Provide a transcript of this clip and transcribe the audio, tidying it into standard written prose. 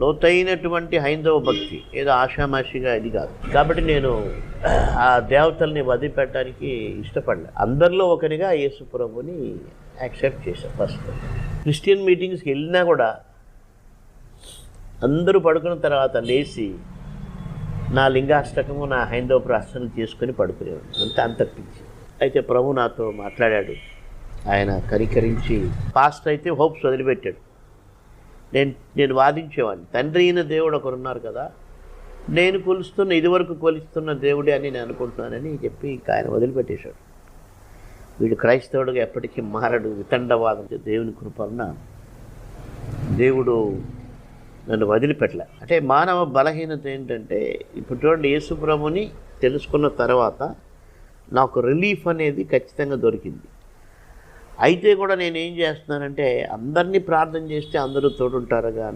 లోతైనటువంటి హైందవ భక్తి, ఏదో ఆషామాషిగా ఇది కాదు. కాబట్టి నేను ఆ దేవతల్ని వదిలిపెట్టడానికి ఇష్టపడలే. అందరిలో ఒకరిగా యేసు ప్రభుని యాక్సెప్ట్ చేశాను. ఫస్ట్ క్రిస్టియన్ మీటింగ్స్కి వెళ్ళినా కూడా అందరూ పడుకున్న తర్వాత లేచి నా లింగాష్టకము, నా హైందవ ప్రార్థనలు చేసుకొని పడుకునేవాడు. అంతర్పించి అయితే ప్రభు నాతో మాట్లాడాడు. ఆయన కనికరించి పాస్ట్ అయితే హోప్స్ వదిలిపెట్టాడు. నేను వాదించేవాడిని, తండ్రి అయిన దేవుడు ఒకరున్నారు కదా, నేను కొలుస్తున్న ఇదివరకు కొలుస్తున్న దేవుడే అని నేను అనుకుంటున్నానని చెప్పి ఇంకా ఆయన వదిలిపెట్టేశాడు. వీడు క్రైస్తవుడుగా ఎప్పటికీ మారడు, వితండవాదం. దేవుని కృపన్న దేవుడు నన్ను వదిలిపెట్టలే. అంటే మానవ బలహీనత ఏంటంటే, ఇప్పుడు చూడండి, యేసు ప్రభుని తెలుసుకున్న తర్వాత నాకు రిలీఫ్ అనేది ఖచ్చితంగా దొరికింది. అయితే కూడా నేనేం చేస్తున్నానంటే, అందరినీ ప్రార్థన చేస్తే అందరూ తోడుంటారుగా